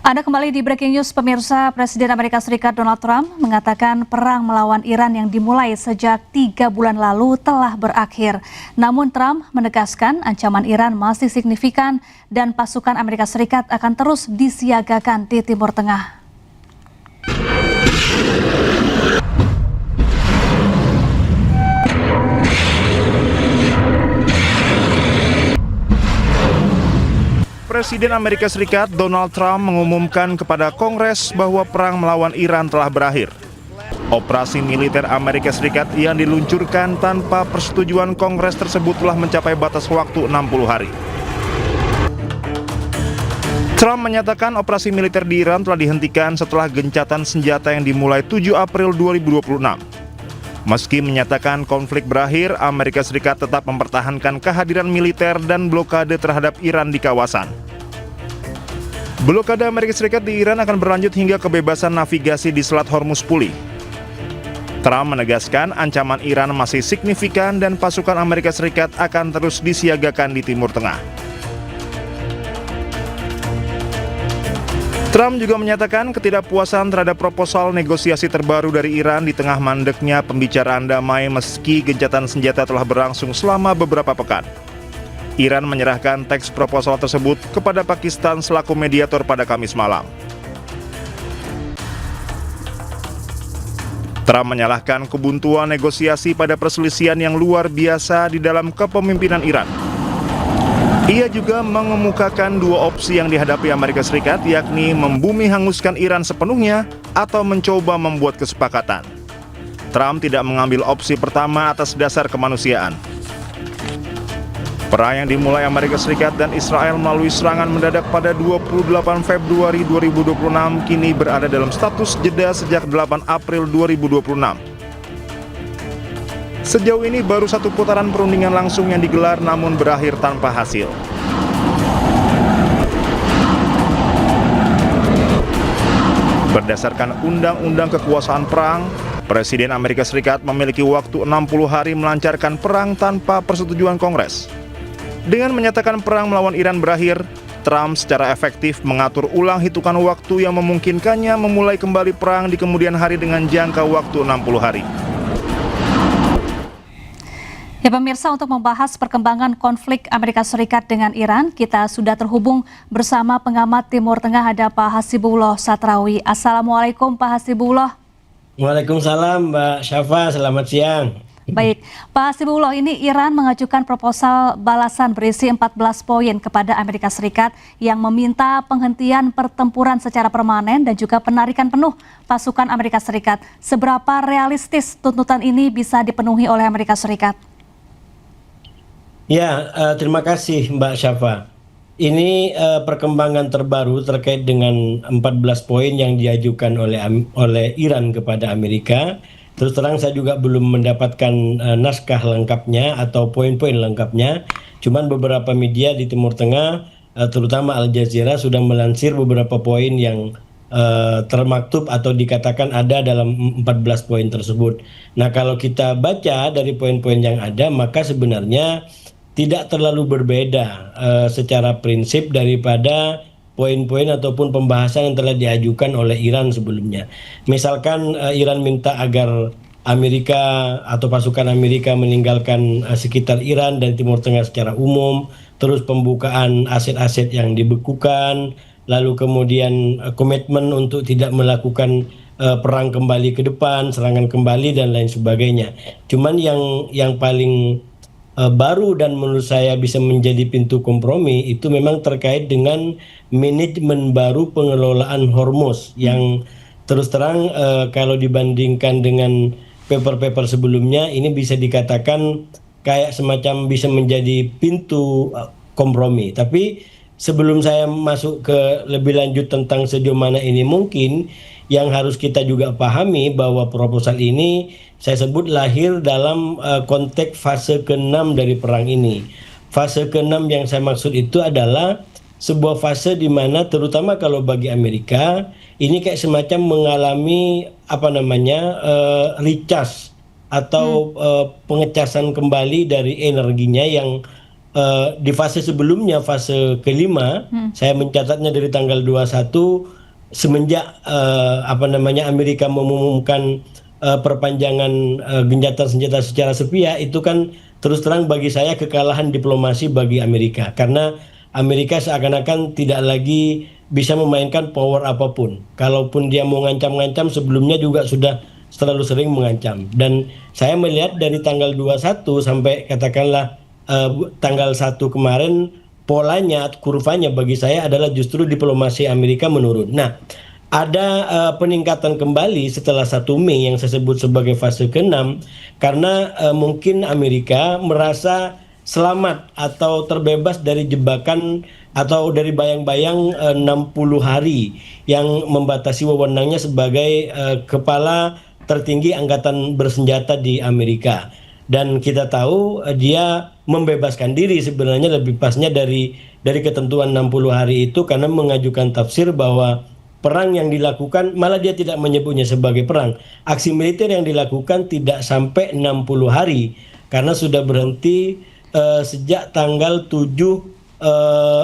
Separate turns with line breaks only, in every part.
Anda kembali di Breaking News, pemirsa. Presiden Amerika Serikat Donald Trump mengatakan perang melawan Iran yang dimulai sejak 3 bulan lalu telah berakhir. Namun Trump menegaskan ancaman Iran masih signifikan dan pasukan Amerika Serikat akan terus disiagakan di Timur Tengah.
Presiden Amerika Serikat Donald Trump mengumumkan kepada Kongres bahwa perang melawan Iran telah berakhir. Operasi militer Amerika Serikat yang diluncurkan tanpa persetujuan Kongres tersebut telah mencapai batas waktu 60 hari. Trump menyatakan operasi militer di Iran telah dihentikan setelah gencatan senjata yang dimulai 7 April 2026. Meski menyatakan konflik berakhir, Amerika Serikat tetap mempertahankan kehadiran militer dan blokade terhadap Iran di kawasan. Blokade Amerika Serikat di Iran akan berlanjut hingga kebebasan navigasi di Selat Hormuz pulih. Trump menegaskan ancaman Iran masih signifikan dan pasukan Amerika Serikat akan terus disiagakan di Timur Tengah. Trump juga menyatakan ketidakpuasan terhadap proposal negosiasi terbaru dari Iran di tengah mandeknya pembicaraan damai meski gencatan senjata telah berlangsung selama beberapa pekan. Iran menyerahkan teks proposal tersebut kepada Pakistan selaku mediator pada Kamis malam. Trump menyalahkan kebuntuan negosiasi pada perselisihan yang luar biasa di dalam kepemimpinan Iran. Ia juga mengemukakan dua opsi yang dihadapi Amerika Serikat, yakni membumi hanguskan Iran sepenuhnya atau mencoba membuat kesepakatan. Trump tidak mengambil opsi pertama atas dasar kemanusiaan. Perang yang dimulai Amerika Serikat dan Israel melalui serangan mendadak pada 28 Februari 2026 kini berada dalam status jeda sejak 8 April 2026. Sejauh ini baru satu putaran perundingan langsung yang digelar namun berakhir tanpa hasil. Berdasarkan Undang-Undang Kekuasaan Perang, Presiden Amerika Serikat memiliki waktu 60 hari melancarkan perang tanpa persetujuan Kongres. Dengan menyatakan perang melawan Iran berakhir, Trump secara efektif mengatur ulang hitungan waktu yang memungkinkannya memulai kembali perang di kemudian hari dengan jangka waktu 60 hari.
Ya pemirsa, untuk membahas perkembangan konflik Amerika Serikat dengan Iran, kita sudah terhubung bersama pengamat Timur Tengah, ada Pak Hasibullah Satrawi. Assalamualaikum Pak Hasibullah.
Waalaikumsalam Mbak Syafa, selamat siang.
Baik, Pak Hasibullah, ini Iran mengajukan proposal balasan berisi 14 poin kepada Amerika Serikat yang meminta penghentian pertempuran secara permanen dan juga penarikan penuh pasukan Amerika Serikat. Seberapa realistis tuntutan ini bisa dipenuhi oleh Amerika Serikat?
Ya, terima kasih Mbak Syafa. Ini perkembangan terbaru terkait dengan 14 poin yang diajukan oleh Iran kepada Amerika. Terus terang saya juga belum mendapatkan naskah lengkapnya atau poin-poin lengkapnya. Cuman beberapa media di Timur Tengah, terutama Al Jazeera, sudah melansir beberapa poin yang termaktub atau dikatakan ada dalam 14 poin tersebut. Nah, kalau kita baca dari poin-poin yang ada, maka sebenarnya tidak terlalu berbeda secara prinsip daripada poin-poin ataupun pembahasan yang telah diajukan oleh Iran sebelumnya. Misalkan Iran minta agar Amerika atau pasukan Amerika meninggalkan sekitar Iran dan Timur Tengah secara umum, terus pembukaan aset-aset yang dibekukan, lalu kemudian komitmen untuk tidak melakukan perang kembali ke depan, serangan kembali dan lain sebagainya. Cuman yang paling baru dan menurut saya bisa menjadi pintu kompromi itu memang terkait dengan manajemen baru pengelolaan Hormuz yang terus terang kalau dibandingkan dengan paper-paper sebelumnya ini bisa dikatakan kayak semacam bisa menjadi pintu kompromi. Tapi sebelum saya masuk ke lebih lanjut tentang sejauh mana ini mungkin, yang harus kita juga pahami bahwa proposal ini saya sebut lahir dalam konteks fase ke-6 dari perang ini. Fase ke-6 yang saya maksud itu adalah sebuah fase di mana terutama kalau bagi Amerika ini kayak semacam mengalami recharge atau pengecasan kembali dari energinya yang di fase sebelumnya, fase kelima, saya mencatatnya dari tanggal 21 semenjak Amerika mengumumkan perpanjangan gencatan senjata secara sepihak, itu kan terus terang bagi saya kekalahan diplomasi bagi Amerika, karena Amerika seakan-akan tidak lagi bisa memainkan power apapun. Kalaupun dia mau ngancam-ngancam, sebelumnya juga sudah terlalu sering mengancam. Dan saya melihat dari tanggal 21 sampai katakanlah tanggal 1 kemarin, polanya, kurvanya bagi saya adalah justru diplomasi Amerika menurun. Nah, ada peningkatan kembali setelah 1 Mei yang saya sebut sebagai fase ke-6, karena mungkin Amerika merasa selamat atau terbebas dari jebakan atau dari bayang-bayang 60 hari yang membatasi wewenangnya sebagai kepala tertinggi angkatan bersenjata di Amerika. Dan kita tahu dia membebaskan diri sebenarnya lebih pasnya dari ketentuan 60 hari itu, karena mengajukan tafsir bahwa perang yang dilakukan, malah dia tidak menyebutnya sebagai perang. Aksi militer yang dilakukan tidak sampai 60 hari karena sudah berhenti sejak tanggal 7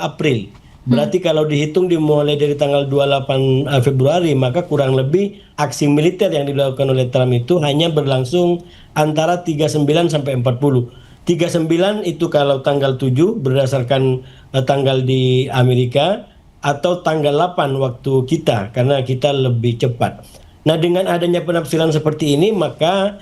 April. Berarti kalau dihitung dimulai dari tanggal 28 Februari, maka kurang lebih aksi militer yang dilakukan oleh Trump itu hanya berlangsung antara 39 sampai 40. 39 itu kalau tanggal 7 berdasarkan tanggal di Amerika, atau tanggal 8 waktu kita, karena kita lebih cepat. Nah, dengan adanya penafsiran seperti ini, maka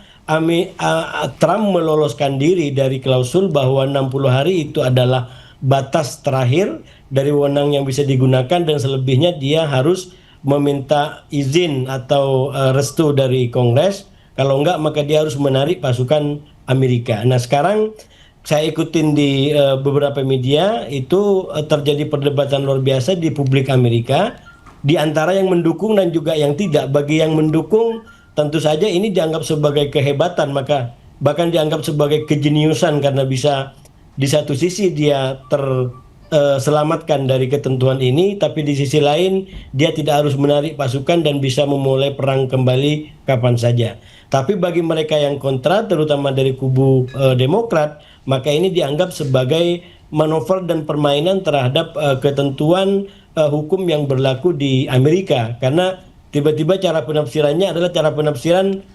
Trump meloloskan diri dari klausul bahwa 60 hari itu adalah batas terakhir dari wewenang yang bisa digunakan, dan selebihnya dia harus meminta izin atau restu dari Kongres. Kalau enggak, maka dia harus menarik pasukan Amerika. Nah, sekarang saya ikutin di beberapa media itu terjadi perdebatan luar biasa di publik Amerika, di antara yang mendukung dan juga yang tidak. Bagi yang mendukung, tentu saja ini dianggap sebagai kehebatan, maka bahkan dianggap sebagai kejeniusan, karena bisa di satu sisi dia terselamatkan dari ketentuan ini, tapi di sisi lain dia tidak harus menarik pasukan dan bisa memulai perang kembali kapan saja. Tapi bagi mereka yang kontra, terutama dari kubu Demokrat, maka ini dianggap sebagai manuver dan permainan terhadap ketentuan hukum yang berlaku di Amerika, karena tiba-tiba cara penafsirannya adalah cara penafsiran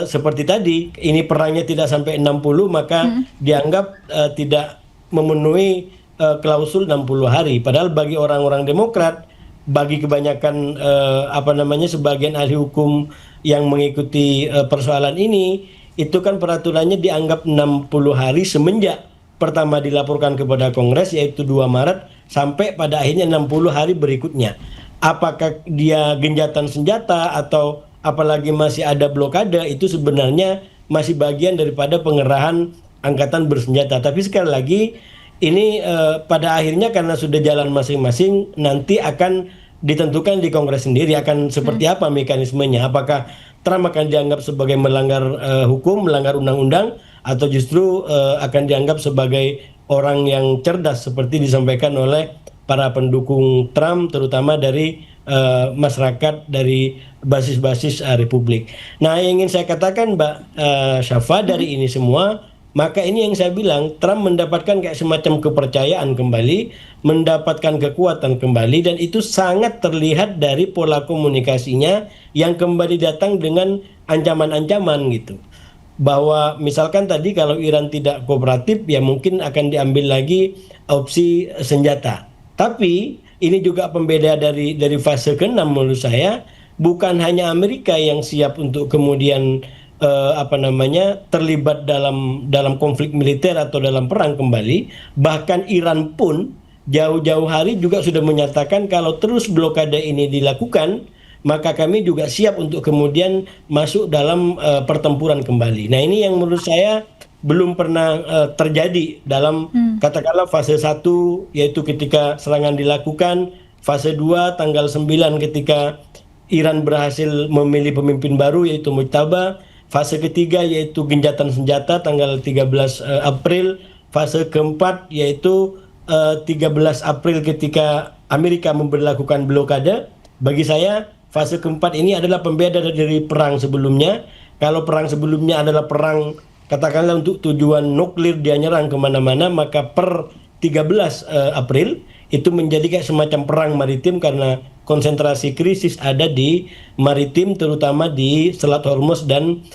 seperti tadi, ini perangnya tidak sampai 60, maka dianggap tidak memenuhi klausul 60 hari. Padahal bagi orang-orang Demokrat, bagi kebanyakan sebagian ahli hukum yang mengikuti persoalan ini, itu kan peraturannya dianggap 60 hari semenjak pertama dilaporkan kepada Kongres, yaitu 2 Maret, sampai pada akhirnya 60 hari berikutnya. Apakah dia gencatan senjata atau apalagi masih ada blokade, itu sebenarnya masih bagian daripada pengerahan angkatan bersenjata. Tapi sekali lagi, ini pada akhirnya karena sudah jalan masing-masing, nanti akan ditentukan di Kongres sendiri akan seperti apa mekanismenya. Apakah Trump akan dianggap sebagai melanggar hukum, melanggar undang-undang, atau justru akan dianggap sebagai orang yang cerdas seperti disampaikan oleh para pendukung Trump, terutama dari masyarakat dari basis-basis Republik. Nah, yang ingin saya katakan, Mbak Syafa, dari ini semua, maka ini yang saya bilang, Trump mendapatkan kayak semacam kepercayaan kembali, mendapatkan kekuatan kembali, dan itu sangat terlihat dari pola komunikasinya yang kembali datang dengan ancaman-ancaman gitu. Bahwa misalkan tadi kalau Iran tidak kooperatif, ya mungkin akan diambil lagi opsi senjata. Tapi ini juga pembeda dari fase ke-6 menurut saya, bukan hanya Amerika yang siap untuk kemudian terlibat dalam konflik militer atau dalam perang kembali. Bahkan Iran pun jauh-jauh hari juga sudah menyatakan kalau terus blokade ini dilakukan, maka kami juga siap untuk kemudian masuk dalam pertempuran kembali. Nah, ini yang menurut saya belum pernah terjadi dalam katakanlah fase 1, yaitu ketika serangan dilakukan, fase 2 tanggal 9 ketika Iran berhasil memilih pemimpin baru yaitu Mujtaba, fase ketiga yaitu gencatan senjata tanggal 13 April, fase keempat yaitu 13 April ketika Amerika memberlakukan blokade. Bagi saya fase keempat ini adalah pembeda dari perang sebelumnya. Kalau perang sebelumnya adalah perang katakanlah untuk tujuan nuklir, dia nyerang kemana-mana, maka per 13 April itu menjadi kayak semacam perang maritim karena konsentrasi krisis ada di maritim, terutama di Selat Hormuz dan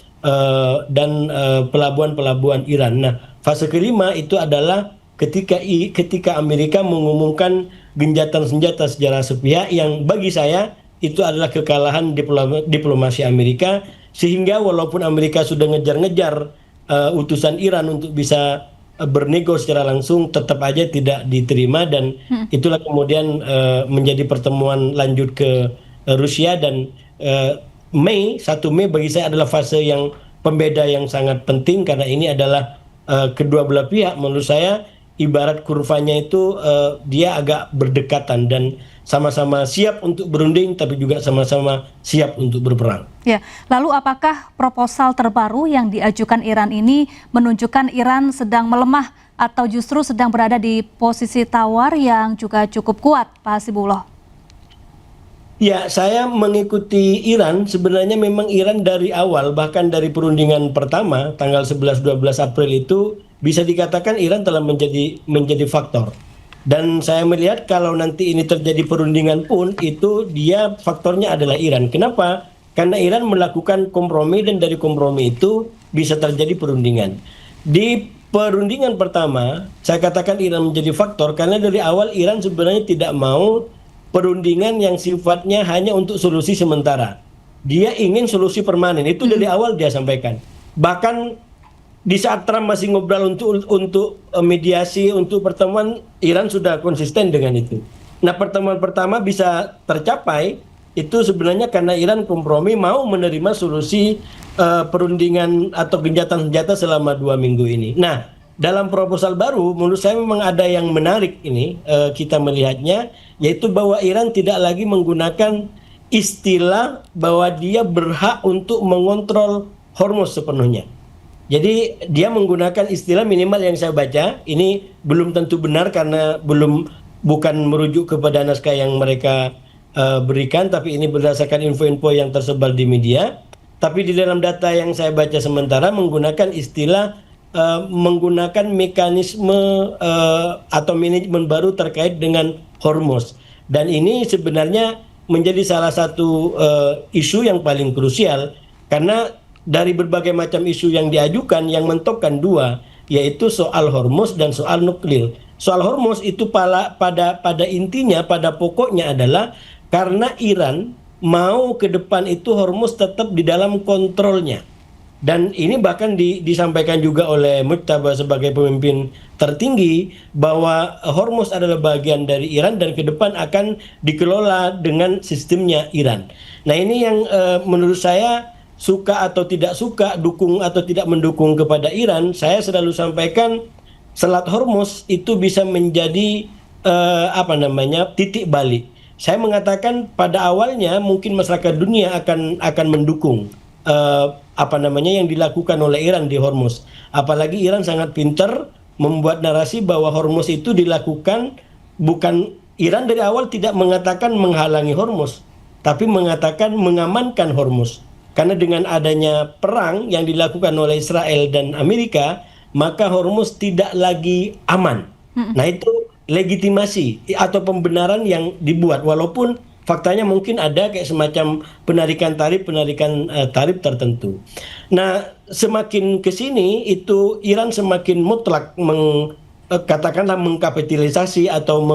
pelabuhan-pelabuhan Iran. Nah, fase kelima itu adalah ketika Amerika mengumumkan gencatan senjata secara sepihak yang bagi saya itu adalah kekalahan diplomasi Amerika, sehingga walaupun Amerika sudah ngejar-ngejar utusan Iran untuk bisa bernego secara langsung, tetap aja tidak diterima, dan itulah kemudian menjadi pertemuan lanjut ke Rusia. Dan 1 Mei bagi saya adalah fase yang pembeda yang sangat penting, karena ini adalah kedua belah pihak menurut saya ibarat kurvanya itu dia agak berdekatan dan sama-sama siap untuk berunding, tapi juga sama-sama siap untuk berperang.
Ya, lalu apakah proposal terbaru yang diajukan Iran ini menunjukkan Iran sedang melemah atau justru sedang berada di posisi tawar yang juga cukup kuat, Pak Hasibullah?
Ya, saya mengikuti Iran. Sebenarnya memang Iran dari awal, bahkan dari perundingan pertama tanggal 11-12 April itu bisa dikatakan Iran telah menjadi faktor. Dan saya melihat kalau nanti ini terjadi perundingan pun itu dia faktornya adalah Iran. Kenapa? Karena Iran melakukan kompromi dan dari kompromi itu bisa terjadi perundingan. Di perundingan pertama saya katakan Iran menjadi faktor karena dari awal Iran sebenarnya tidak mau perundingan yang sifatnya hanya untuk solusi sementara. Dia ingin solusi permanen. Itu dari awal dia sampaikan. Bahkan di saat Trump masih ngobrol untuk mediasi, untuk pertemuan, Iran sudah konsisten dengan itu. Nah, pertemuan pertama bisa tercapai itu sebenarnya karena Iran kompromi mau menerima solusi perundingan atau gencatan senjata selama 2 minggu ini. Nah, dalam proposal baru menurut saya memang ada yang menarik ini kita melihatnya, yaitu bahwa Iran tidak lagi menggunakan istilah bahwa dia berhak untuk mengontrol Hormuz sepenuhnya. Jadi dia menggunakan istilah minimal yang saya baca, ini belum tentu benar karena bukan merujuk kepada naskah yang mereka berikan, tapi ini berdasarkan info-info yang tersebar di media. Tapi di dalam data yang saya baca sementara menggunakan istilah menggunakan mekanisme atau manajemen baru terkait dengan Hormuz. Dan ini sebenarnya menjadi salah satu isu yang paling krusial karena dari berbagai macam isu yang diajukan yang mentokkan dua, yaitu soal Hormuz dan soal nuklir. Soal Hormuz itu pada intinya, pada pokoknya adalah karena Iran mau ke depan itu Hormuz tetap di dalam kontrolnya. Dan ini bahkan disampaikan juga oleh Mujtaba sebagai pemimpin tertinggi bahwa Hormuz adalah bagian dari Iran dan ke depan akan dikelola dengan sistemnya Iran. Nah, ini yang menurut saya suka atau tidak suka, dukung atau tidak mendukung kepada Iran, saya selalu sampaikan Selat Hormuz itu bisa menjadi titik balik. Saya mengatakan pada awalnya mungkin masyarakat dunia akan mendukung yang dilakukan oleh Iran di Hormuz. Apalagi Iran sangat pintar membuat narasi bahwa Hormuz itu dilakukan, bukan Iran dari awal tidak mengatakan menghalangi Hormuz, tapi mengatakan mengamankan Hormuz. Karena dengan adanya perang yang dilakukan oleh Israel dan Amerika, maka Hormuz tidak lagi aman. Nah, itu legitimasi atau pembenaran yang dibuat, walaupun faktanya mungkin ada kayak semacam penarikan tarif tertentu. Nah, semakin ke sini itu Iran semakin mutlak katakanlah mengkapitalisasi atau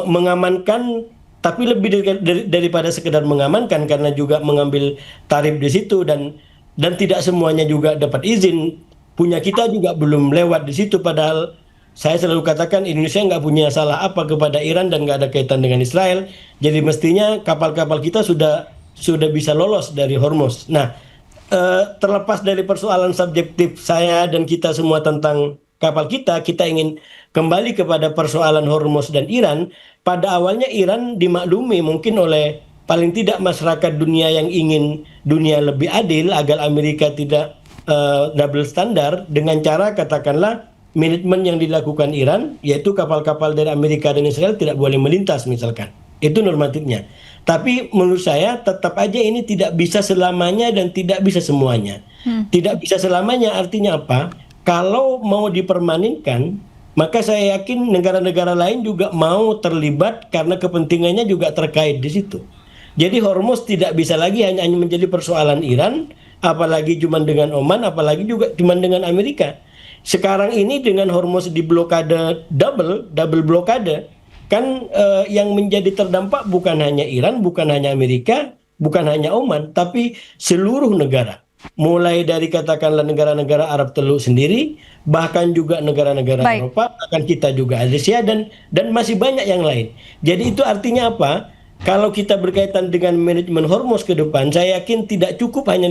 mengamankan, tapi lebih daripada sekedar mengamankan karena juga mengambil tarif di situ dan tidak semuanya juga dapat izin. Punya kita juga belum lewat di situ, padahal saya selalu katakan Indonesia nggak punya salah apa kepada Iran dan nggak ada kaitan dengan Israel. Jadi mestinya kapal-kapal kita sudah bisa lolos dari Hormuz. Nah, terlepas dari persoalan subjektif saya dan kita semua tentang kapal kita ingin kembali kepada persoalan Hormuz dan Iran. Pada awalnya Iran dimaklumi mungkin oleh paling tidak masyarakat dunia yang ingin dunia lebih adil agar Amerika tidak double standar dengan cara katakanlah manajemen yang dilakukan Iran, yaitu kapal-kapal dari Amerika dan Israel tidak boleh melintas misalkan. Itu normatifnya. Tapi menurut saya tetap aja ini tidak bisa selamanya dan tidak bisa semuanya. Tidak bisa selamanya artinya apa? Kalau mau dipermanenkan, maka saya yakin negara-negara lain juga mau terlibat karena kepentingannya juga terkait di situ. Jadi Hormuz tidak bisa lagi hanya menjadi persoalan Iran, apalagi cuma dengan Oman, apalagi juga cuma dengan Amerika. Sekarang ini dengan Hormuz di blokade double blokade, kan yang menjadi terdampak bukan hanya Iran, bukan hanya Amerika, bukan hanya Oman, tapi seluruh negara. Mulai dari katakanlah negara-negara Arab Teluk sendiri, bahkan juga negara-negara Eropa, bahkan kita juga Asia dan masih banyak yang lain. Jadi itu artinya apa? Kalau kita berkaitan dengan manajemen Hormuz ke depan, saya yakin tidak cukup hanya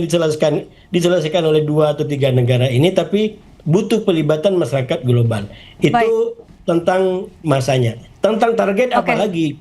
diselesaikan oleh 2 atau 3 negara ini, tapi butuh pelibatan masyarakat global. Itu tentang masanya. Tentang target apalagi